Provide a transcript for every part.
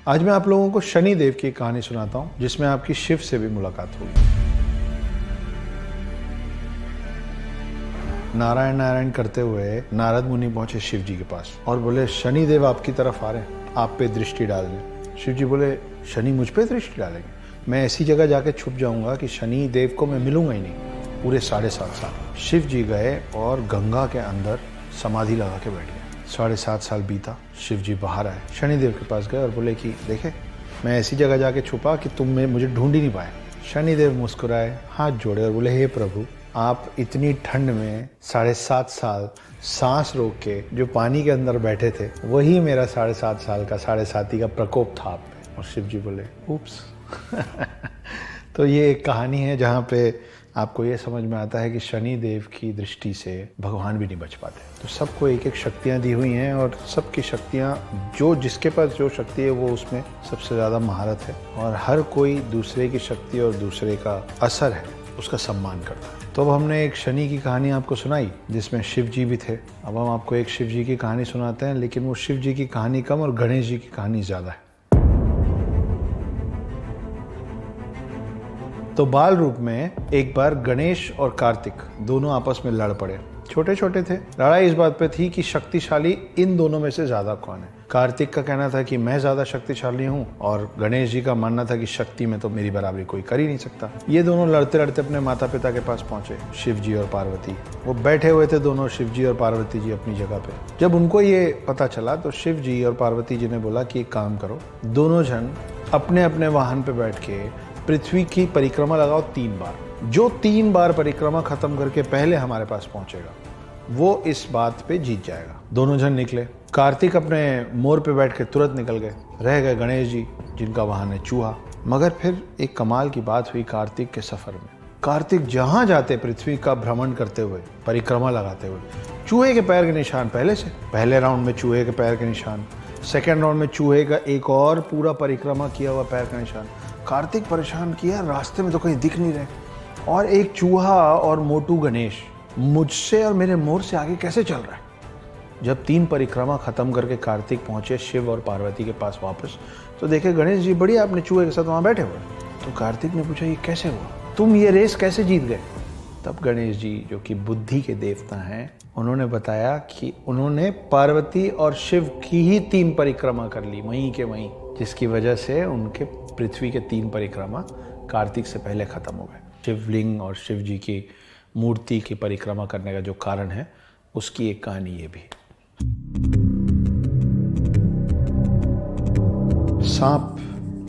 आज मैं आप लोगों को शनि देव की कहानी सुनाता हूं जिसमें आपकी शिव से भी मुलाकात होगी। नारायण नारायण करते हुए नारद मुनि पहुंचे शिव जी के पास और बोले, शनि देव आपकी तरफ आ रहे हैं, आप पे दृष्टि डालने। शिव जी बोले, शनि मुझ पे दृष्टि डालेंगे? मैं ऐसी जगह जाके छुप जाऊंगा कि शनि देव को मैं मिलूंगा ही नहीं पूरे 7.5 साल। शिव जी गए और गंगा के अंदर समाधि लगा के बैठ गए। 7.5 साल बीता, शिव जी बाहर आए, शनिदेव के पास गए और बोले कि देखे, मैं ऐसी जगह जाके छुपा कि तुम मुझे ढूंढ ही नहीं पाए। शनिदेव मुस्कुराए, हाथ जोड़े और बोले, हे प्रभु, आप इतनी ठंड में 7.5 साल सांस रोक के जो पानी के अंदर बैठे थे, वही मेरा 7.5 साल का 7.5 का प्रकोप था आप पे। और शिव जी बोले, उप्स। तो ये एक कहानी है जहाँ पे आपको ये समझ में आता है कि शनि देव की दृष्टि से भगवान भी नहीं बच पाते। तो सबको एक एक शक्तियाँ दी हुई हैं और सबकी शक्तियाँ, जो जिसके पास जो शक्ति है वो उसमें सबसे ज़्यादा महारत है, और हर कोई दूसरे की शक्ति और दूसरे का असर है उसका सम्मान करता है। तो अब हमने एक शनि की कहानी आपको सुनाई जिसमें शिव जी भी थे। अब हम आपको एक शिव जी की कहानी सुनाते हैं, लेकिन वो शिव जी की कहानी कम और गणेश जी की कहानी ज़्यादा है। तो बाल रूप में एक बार गणेश और कार्तिक दोनों आपस में लड़ पड़े। छोटे छोटे थे। लड़ाई इस बात पे थी कि शक्तिशाली इन दोनों में से ज्यादा कौन है। कार्तिक का कहना था कि मैं ज्यादा शक्तिशाली हूँ, और गणेश जी का मानना था कि शक्ति में तो मेरी बराबरी कोई कर ही नहीं सकता। ये दोनों लड़ते लड़ते अपने माता पिता के पास पहुंचे, शिव जी और पार्वती। वो बैठे हुए थे दोनों, शिव जी और पार्वती जी अपनी जगह पे। जब उनको ये पता चला तो शिव जी और पार्वती जी ने बोला कि एक काम करो, दोनों जन अपने अपने वाहन पे बैठ के पृथ्वी की परिक्रमा लगाओ 3 बार। जो 3 बार परिक्रमा खत्म करके पहले हमारे पास पहुंचेगा वो इस बात पे जीत जाएगा। दोनों जन निकले। कार्तिक अपने मोर पे बैठ के तुरंत निकल गए। रह गए गणेश जी, जिनका वाहन है चूहा। मगर फिर एक कमाल की बात हुई कार्तिक के सफर में। कार्तिक जहां जाते पृथ्वी का भ्रमण करते हुए, परिक्रमा लगाते हुए, चूहे के पैर के निशान पहले से। पहले राउंड में चूहे के पैर के निशान, सेकेंड राउंड में चूहे का एक और पूरा परिक्रमा किया हुआ पैर का निशान। कार्तिक परेशान किया, रास्ते में तो कहीं दिख नहीं रहे, और एक चूहा और मोटू गणेश मुझसे और मेरे मोर से आगे कैसे चल रहा है। जब 3 परिक्रमा खत्म करके कार्तिक पहुंचे शिव और पार्वती के पास वापस, तो देखे गणेश जी बढ़िया अपने चूहे के साथ वहां बैठे हुए। तो कार्तिक ने पूछा, ये कैसे हुआ, तुम ये रेस कैसे जीत गए? तब गणेश जी, जो कि बुद्धि के देवता हैं, उन्होंने बताया कि उन्होंने पार्वती और शिव की ही 3 परिक्रमा कर ली वहीं के वहीं, जिसकी वजह से उनके पृथ्वी के 3 परिक्रमा कार्तिक से पहले खत्म हो गए। शिवलिंग और शिव जी की मूर्ति की परिक्रमा करने का जो कारण है, उसकी एक कहानी ये भी। सांप,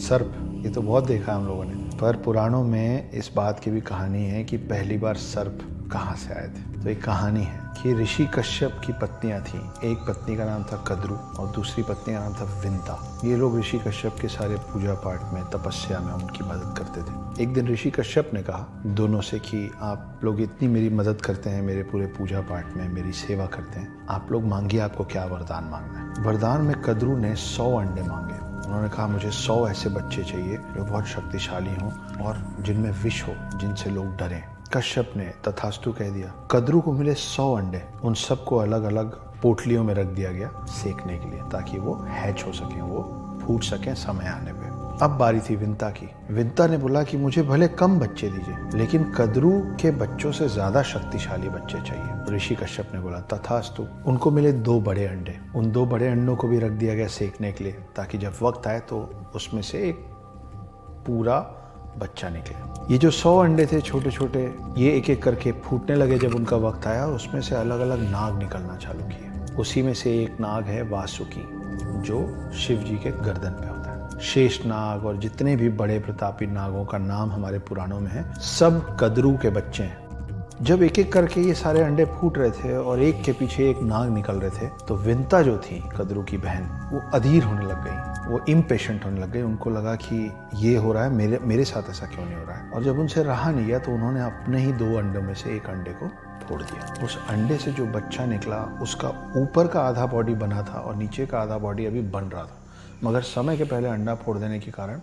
सर्प, ये तो बहुत देखा है हम लोगों ने, पर पुराणों में इस बात की भी कहानी है कि पहली बार सर्प कहाँ से आए थे। तो एक कहानी है कि ऋषि कश्यप की पत्नियां थीं। एक पत्नी का नाम था कद्रू और दूसरी पत्नी का नाम था विंता। ये लोग ऋषि कश्यप के सारे पूजा पाठ में, तपस्या में उनकी मदद करते थे। एक दिन ऋषि कश्यप ने कहा दोनों से कि आप लोग इतनी मेरी मदद करते हैं, मेरे पूरे पूजा पाठ में मेरी सेवा करते हैं, आप लोग मांगिए आपको क्या वरदान मांगना है। वरदान में कद्रू ने 100 अंडे मांगे। उन्होंने कहा, मुझे 100 ऐसे बच्चे चाहिए जो बहुत शक्तिशाली हों और जिनमें विष हो, जिनसे लोग डरें। कश्यप ने तथास्तु कह दिया। कद्रू को मिले 100 अंडे। उन सबको अलग अलग पोटलियों में रख दिया गया सेकने के लिए, ताकि वो हैच हो सकें, वो फूट सकें समय आने पे। अब बारी थी विंता की। विंता ने बोला कि मुझे भले कम बच्चे दीजिए, लेकिन कद्रू के बच्चों से ज्यादा शक्तिशाली बच्चे चाहिए। ऋषि कश्यप ने बोला तथास्तु। उनको मिले 2 बड़े अंडे। उन 2 बड़े अंडों को भी रख दिया गया सेकने के लिए, ताकि जब वक्त आए तो उसमें से एक पूरा बच्चा निकले। ये जो 100 अंडे थे छोटे छोटे, ये एक एक करके फूटने लगे। जब उनका वक्त आया, उसमें से अलग अलग नाग निकलना चालू किए। उसी में से एक नाग है वासुकी, जो शिव जी के गर्दन पे होता है। शेष नाग और जितने भी बड़े प्रतापी नागों का नाम हमारे पुराणों में है, सब कद्रू के बच्चे हैं। जब एक एक करके ये सारे अंडे फूट रहे थे और एक के पीछे एक नाग निकल रहे थे, तो विंता जो थी कद्रू की बहन, वो अधीर होने लग गई, वो इम्पेशेंट होने लग गई। उनको लगा कि ये हो रहा है, मेरे साथ ऐसा क्यों नहीं हो रहा है। और जब उनसे रहा नहीं गया, तो उन्होंने अपने ही 2 अंडों में से एक अंडे को फोड़ दिया। उस अंडे से जो बच्चा निकला, उसका ऊपर का आधा बॉडी बना था और नीचे का आधा बॉडी अभी बन रहा था, मगर समय के पहले अंडा फोड़ देने के कारण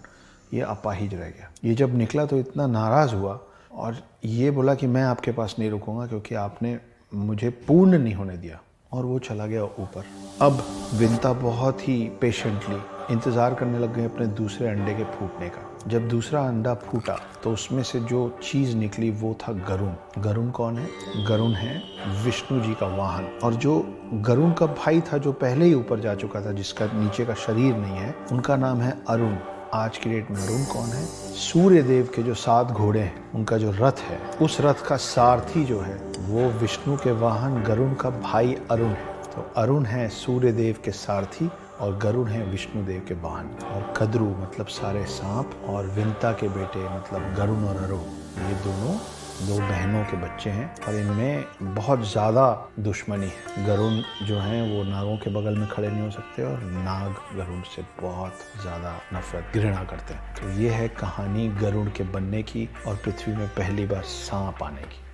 ये अपाहिज रह गया। ये जब निकला तो इतना नाराज हुआ और ये बोला कि मैं आपके पास नहीं रुकूंगा, क्योंकि आपने मुझे पूर्ण नहीं होने दिया, और वो चला गया ऊपर। अब विंता बहुत ही पेशेंटली इंतजार करने लग गए अपने दूसरे अंडे के फूटने का। जब दूसरा अंडा फूटा तो उसमें से जो चीज निकली वो था गरुण। गरुण कौन है? गरुण है विष्णु जी का वाहन। और जो गरुण का भाई था जो पहले ही ऊपर जा चुका था, जिसका नीचे का शरीर नहीं है, उनका नाम है अरुण। आज की डेट में अरुण कौन है? सूर्य देव के जो 7 घोड़े हैं, उनका जो रथ है, उस रथ का सारथी जो है वो विष्णु के वाहन गरुण का भाई अरुण है। तो अरुण है सूर्य देव के सारथी और गरुण है विष्णु देव के वाहन। और कद्रु मतलब सारे सांप, और विंता के बेटे मतलब गरुण और अरुण, ये दोनों 2 बहनों के बच्चे हैं और इनमें बहुत ज़्यादा दुश्मनी है। गरुण जो हैं वो नागों के बगल में खड़े नहीं हो सकते और नाग गरुण से बहुत ज़्यादा नफरत, घृणा करते हैं। तो ये है कहानी गरुड़ के बनने की और पृथ्वी में पहली बार सांप आने की।